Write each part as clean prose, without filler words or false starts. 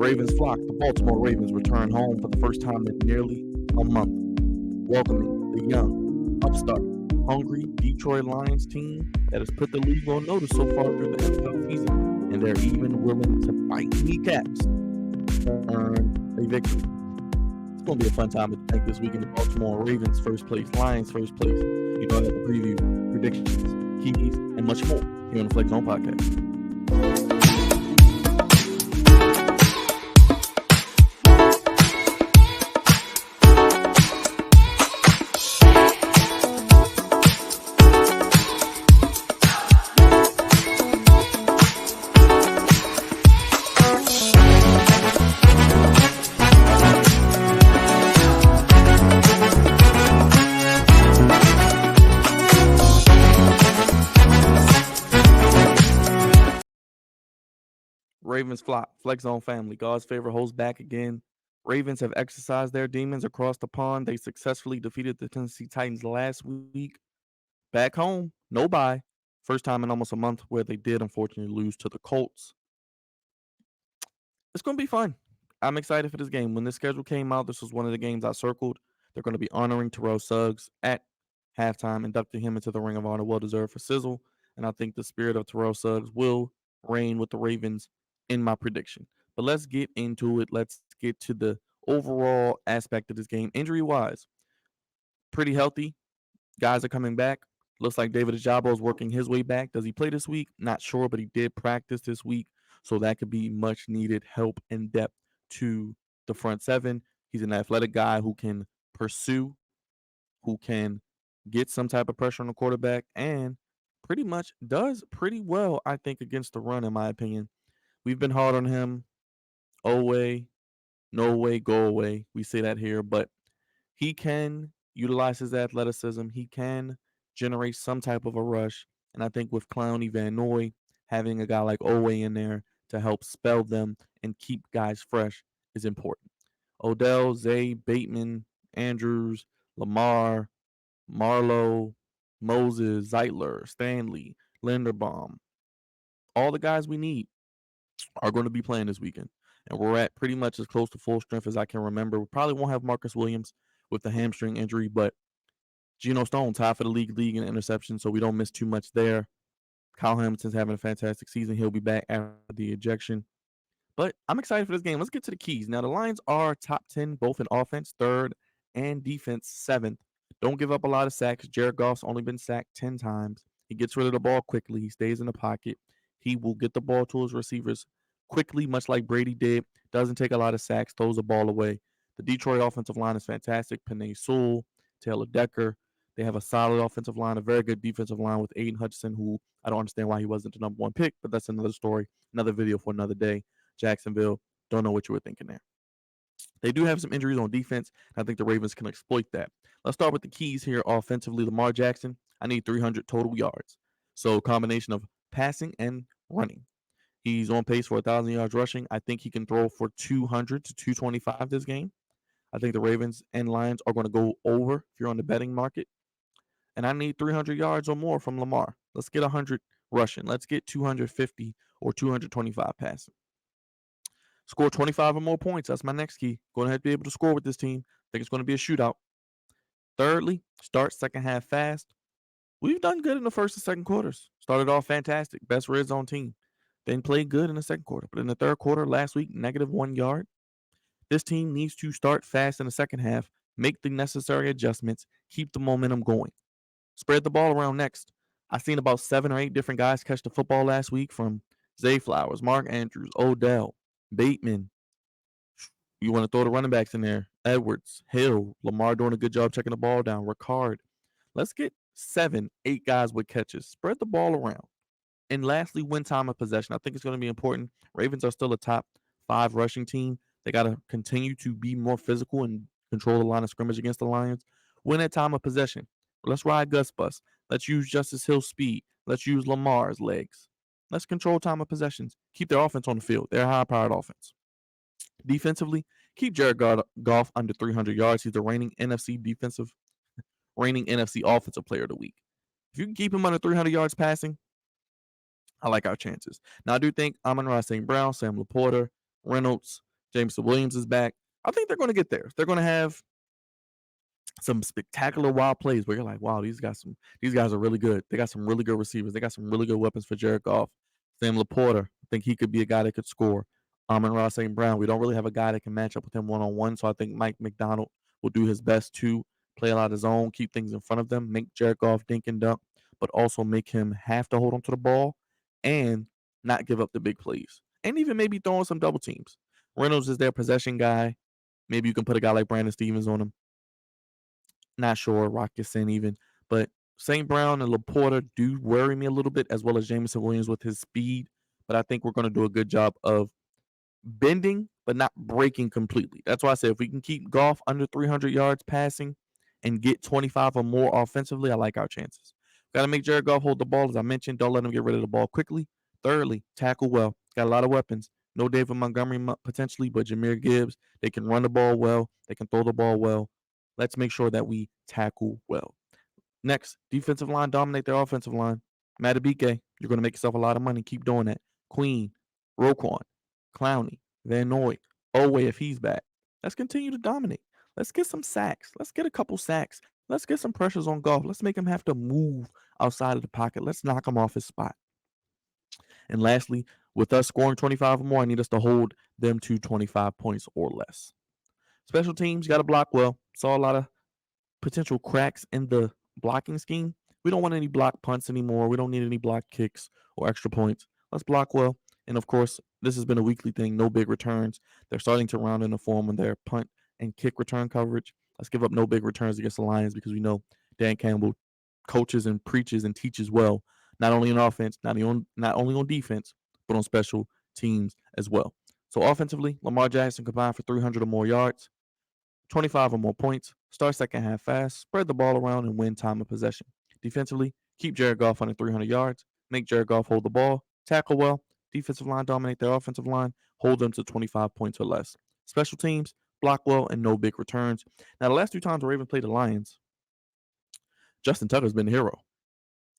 Ravens flock. The Baltimore Ravens return home for the first time in nearly a month, welcoming the young, upstart, hungry Detroit Lions team that has put the league on notice so far through the NFL season, and they're even willing to bite kneecaps to earn a victory. It's going to be a fun time to think this weekend. The Baltimore Ravens first place, Lions first place. You know, I got the preview, predictions, keys, and much more here on the Flex Zone Podcast. Ravens flop. Flex Zone family. God's favorite host back again. Ravens have exercised their demons across the pond. They successfully defeated the Tennessee Titans last week. Back home, no bye. First time in almost a month where they did unfortunately lose to the Colts. It's going to be fun. I'm excited for this game. When this schedule came out, this was one of the games I circled. They're going to be honoring Terrell Suggs at halftime, inducting him into the Ring of Honor, well deserved for Sizzle. And I think the spirit of Terrell Suggs will reign with the Ravens in my prediction. But let's get into it. Let's get to the overall aspect of this game. Injury wise, pretty healthy. Guys are coming back. Looks like David Ajabo is working his way back. Does he play this week? Not sure, but he did practice this week. So that could be much needed help and depth to the front seven. He's an athletic guy who can pursue, who can get some type of pressure on the quarterback, and pretty much does pretty well, I think, against the run, in my opinion. We've been hard on him. Oh way, no way, go away. We say that here, but he can utilize his athleticism. He can generate some type of a rush. And I think with Clowney Van Noy, having a guy like Owe in there to help spell them and keep guys fresh is important. Odell, Zay, Bateman, Andrews, Lamar, Marlowe, Moses, Zeitler, Stanley, Linderbaum, all the guys we need are going to be playing this weekend. And we're at pretty much as close to full strength as I can remember. We probably won't have Marcus Williams with the hamstring injury, but Geno Stone tied for the league in interception, so we don't miss too much there. Kyle Hamilton's having a fantastic season. He'll be back after the ejection. But I'm excited for this game. Let's get to the keys. Now, the Lions are top 10, both in offense, third, and defense, seventh. Don't give up a lot of sacks. Jared Goff's only been sacked 10 times. He gets rid of the ball quickly. He stays in the pocket. He will get the ball to his receivers quickly, much like Brady did. Doesn't take a lot of sacks, throws the ball away. The Detroit offensive line is fantastic. Penei Sewell, Taylor Decker. They have a solid offensive line, a very good defensive line with Aiden Hutchinson, who I don't understand why he wasn't the number one pick, but that's another story, another video for another day. Jacksonville, don't know what you were thinking there. They do have some injuries on defense, and I think the Ravens can exploit that. Let's start with the keys here offensively. Lamar Jackson, I need 300 total yards. So, combination of passing and running. He's on pace for 1,000 yards rushing. I think he can throw for 200 to 225 this game. I think the Ravens and Lions are going to go over if you're on the betting market. And I need 300 yards or more from Lamar. Let's get 100 rushing. Let's get 250 or 225 passing. Score 25 or more points. That's my next key. Going to have to be able to score with this team. I think it's going to be a shootout. Thirdly, start second half fast. We've done good in the first and second quarters. Started off fantastic. Best red zone team. Then played good in the second quarter. But in the third quarter, last week, -1 yard. This team needs to start fast in the second half, make the necessary adjustments, keep the momentum going. Spread the ball around next. I seen about 7 or 8 different guys catch the football last week, from Zay Flowers, Mark Andrews, Odell, Bateman. You want to throw the running backs in there. Edwards, Hill, Lamar doing a good job checking the ball down. Ricard. Let's get 7, 8 guys with catches. Spread the ball around. And lastly, win time of possession. I think it's going to be important. Ravens are still a top 5 rushing team. They got to continue to be more physical and control the line of scrimmage against the Lions. Win at time of possession. Let's ride Gus Bus. Let's use Justice Hill's speed. Let's use Lamar's legs. Let's control time of possessions. Keep their offense on the field. They're a high-powered offense. Defensively, keep Jared Goff under 300 yards. He's the reigning NFC Offensive Player of the Week. If you can keep him under 300 yards passing, I like our chances. Now, I do think Amon-Ra St. Brown, Sam Laporta, Reynolds, Jameson Williams is back. I think they're going to get there. They're going to have some spectacular wild plays where you're like, wow, these guys are really good. They got some really good receivers. They got some really good weapons for Jared Goff. Sam Laporta, I think he could be a guy that could score. Amon-Ra St. Brown, we don't really have a guy that can match up with him one on one. So I think Mike McDonald will do his best to play a lot of his own, keep things in front of them, make Jared Goff dink and dunk, but also make him have to hold onto the ball and not give up the big plays. And even maybe throwing some double teams. Reynolds is their possession guy. Maybe you can put a guy like Brandon Stevens on him. Not sure, Rocketson even. But St. Brown and Laporta do worry me a little bit, as well as Jameson Williams with his speed. But I think we're going to do a good job of bending, but not breaking completely. That's why I say if we can keep Goff under 300 yards passing and get 25 or more offensively, I like our chances. Got to make Jared Goff hold the ball, as I mentioned. Don't let him get rid of the ball quickly. Thirdly, tackle well. Got a lot of weapons. No David Montgomery potentially, but Jahmyr Gibbs. They can run the ball well. They can throw the ball well. Let's make sure that we tackle well. Next, defensive line dominate their offensive line. Matabike, you're going to make yourself a lot of money. Keep doing that. Queen, Roquan, Clowney, Van Noy, Owe if he's back. Let's continue to dominate. Let's get some sacks. Let's get a couple sacks. Let's get some pressures on Goff. Let's make him have to move outside of the pocket. Let's knock him off his spot. And lastly, with us scoring 25 or more, I need us to hold them to 25 points or less. Special teams, got to block well. Saw a lot of potential cracks in the blocking scheme. We don't want any block punts anymore. We don't need any block kicks or extra points. Let's block well. And of course, this has been a weekly thing. No big returns. They're starting to round in the form in their punt and kick return coverage. Let's give up no big returns against the Lions because we know Dan Campbell coaches and preaches and teaches well, not only on offense, not only on defense, but on special teams as well. So offensively, Lamar Jackson combined for 300 or more yards. 25 or more points, start second half fast, spread the ball around, and win time of possession. Defensively, keep Jared Goff under 300 yards, make Jared Goff hold the ball, tackle well, defensive line dominate their offensive line, hold them to 25 points or less. Special teams, block well, and no big returns. Now, the last two times the Ravens played the Lions, Justin Tucker's been the hero.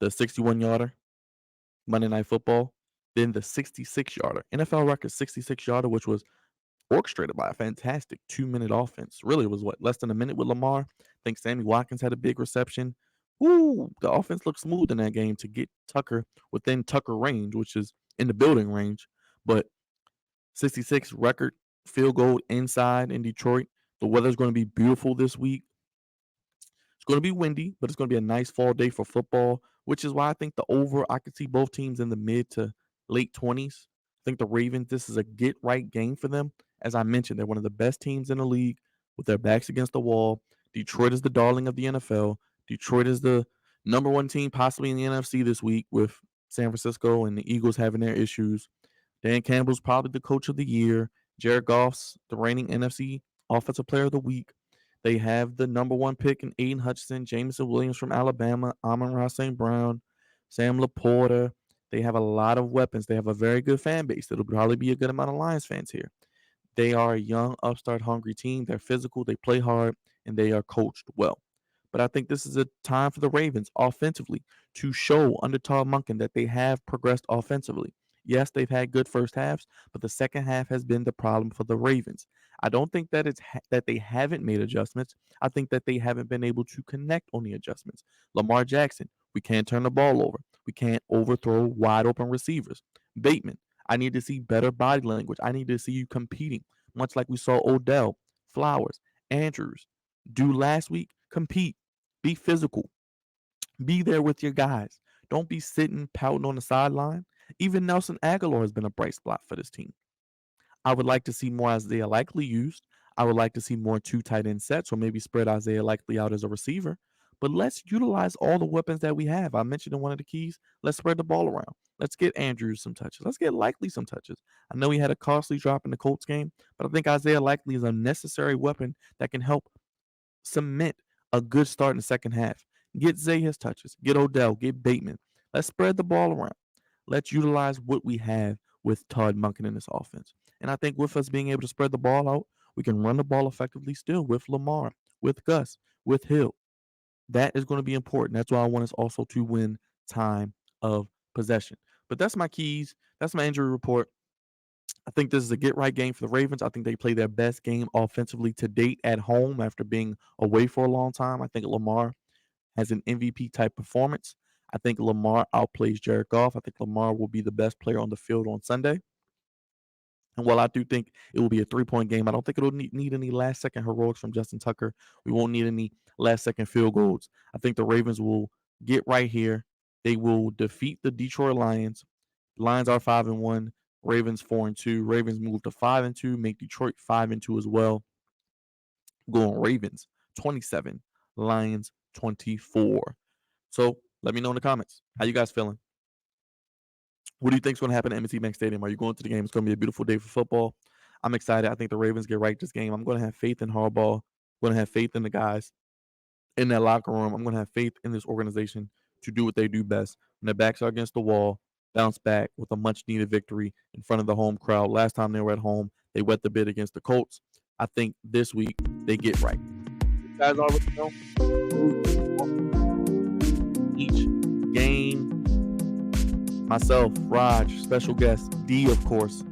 The 61 yarder, Monday Night Football, then the 66 yarder, NFL record 66 yarder, which was orchestrated by a fantastic 2-minute offense. Really, it was what, less than a minute with Lamar. I think Sammy Watkins had a big reception. Ooh, the offense looked smooth in that game to get Tucker within Tucker range, which is in the building range. But 66 record field goal inside in Detroit. The weather's going to be beautiful this week. It's going to be windy, but it's going to be a nice fall day for football, which is why I think the over, I could see both teams in the mid to late 20s. I think the Ravens, this is a get right game for them. As I mentioned, they're one of the best teams in the league with their backs against the wall. Detroit is the darling of the NFL. Detroit is the number one team possibly in the NFC this week with San Francisco and the Eagles having their issues. Dan Campbell's probably the coach of the year. Jared Goff's the reigning NFC Offensive Player of the Week. They have the number one pick in Aiden Hutchinson, Jameson Williams from Alabama, Amon-Ra St. Brown, Sam Laporta. They have a lot of weapons. They have a very good fan base. It'll probably be a good amount of Lions fans here. They are a young, upstart, hungry team. They're physical, they play hard, and they are coached well. But I think this is a time for the Ravens offensively to show under Todd Monken that they have progressed offensively. Yes, they've had good first halves, but the second half has been the problem for the Ravens. I don't think that that they haven't made adjustments. I think that they haven't been able to connect on the adjustments. Lamar Jackson, we can't turn the ball over. We can't overthrow wide open receivers. Bateman, I need to see better body language. I need to see you competing, much like we saw Odell, Flowers, Andrews do last week. Compete, be physical, be there with your guys. Don't be sitting pouting on the sideline. Even Nelson Aguilar has been a bright spot for this team. I would like to see more Isaiah Likely used. I would like to see more two tight end sets or maybe spread Isaiah Likely out as a receiver. But let's utilize all the weapons that we have. I mentioned in one of the keys, let's spread the ball around. Let's get Andrews some touches. Let's get Likely some touches. I know he had a costly drop in the Colts game, but I think Isaiah Likely is a necessary weapon that can help cement a good start in the second half. Get Zay his touches. Get Odell. Get Bateman. Let's spread the ball around. Let's utilize what we have with Todd Monken in this offense. And I think with us being able to spread the ball out, we can run the ball effectively still with Lamar, with Gus, with Hill. That is going to be important. That's why I want us also to win time of possession. But that's my keys. That's my injury report. I think this is a get right game for the Ravens. I think they play their best game offensively to date at home after being away for a long time. I think Lamar has an MVP type performance. I think Lamar outplays Jared Goff. I think Lamar will be the best player on the field on Sunday. And while I do think it will be a 3-point game, I don't think it'll need any last second heroics from Justin Tucker. We won't need any last second field goals. I think the Ravens will get right here. They will defeat the Detroit Lions. Lions are 5-1. Ravens 4-2. Ravens move to 5-2, make Detroit 5-2 as well. Going Ravens 27, Lions 24. So let me know in the comments. How you guys feeling? What do you think is going to happen at M&T Bank Stadium? Are you going to the game? It's going to be a beautiful day for football. I'm excited. I think the Ravens get right this game. I'm going to have faith in Harbaugh. I'm going to have faith in the guys in that locker room. I'm going to have faith in this organization to do what they do best. When their backs are against the wall, bounce back with a much-needed victory in front of the home crowd. Last time they were at home, they wet the bed against the Colts. I think this week they get right. You guys already know. Each game, myself, Raj, special guest, D, of course.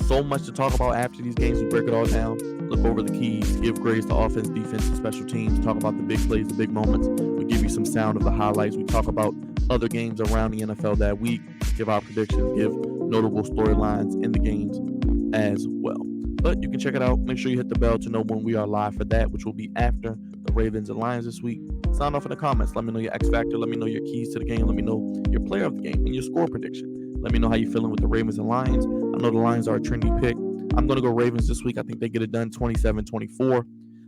So much to talk about after these games. We break it all down, look over the keys, give grades to offense, defense, and special teams, talk about the big plays, the big moments. We give you some sound of the highlights. We talk about other games around the NFL that week, give our predictions, give notable storylines in the games as well. But you can check it out. Make sure you hit the bell to know when we are live for that, which will be after the Ravens and Lions this week. Sound off in the comments. Let me know your X factor. Let me know your keys to the game. Let me know your player of the game and your score prediction. Let me know how you're feeling with the Ravens and Lions. I know the Lions are a trendy pick. I'm going to go Ravens this week. I think they get it done 27-24.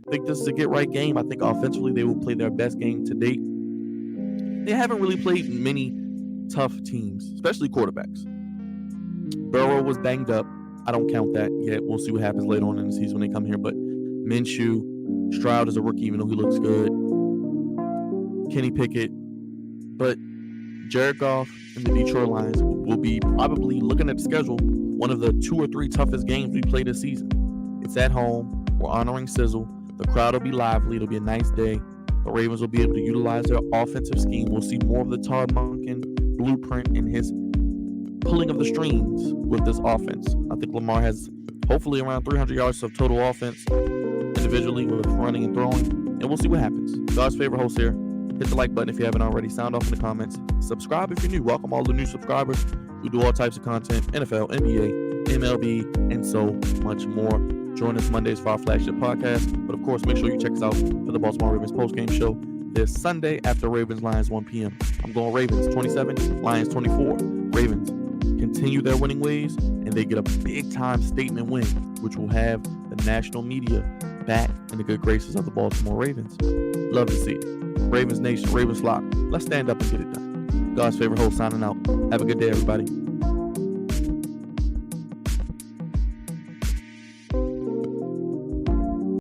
I think this is a get-right game. I think offensively they will play their best game to date. They haven't really played many tough teams, especially quarterbacks. Burrow was banged up. I don't count that yet. We'll see what happens later on in the season when they come here. But Minshew, Stroud is a rookie, even though he looks good. Kenny Pickett. But Jared Goff and the Detroit Lions will be probably, looking at the schedule, one of the 2 or 3 toughest games we play this season. It's at home. We're honoring Sizzle. The crowd will be lively. It'll be a nice day. The Ravens will be able to utilize their offensive scheme. We'll see more of the Todd Monken blueprint in his pulling of the strings with this offense. I think Lamar has hopefully around 300 yards of total offense individually with running and throwing. And we'll see what happens. God's favorite host here. Hit the like button if you haven't already. Sound off in the comments. Subscribe if you're new. Welcome all the new subscribers. We do all types of content. NFL, NBA, MLB, and so much more. Join us Mondays for our flagship podcast. But of course, make sure you check us out for the Baltimore Ravens postgame show this Sunday after Ravens Lions 1 p.m. I'm going Ravens 27, Lions 24. Ravens continue their winning ways, and they get a big-time statement win, which will have the national media back in the good graces of the Baltimore Ravens. Love to see it. Ravens Nation, Ravens Flock. Let's stand up and get it done. God's favorite host signing out. Have a good day, everybody.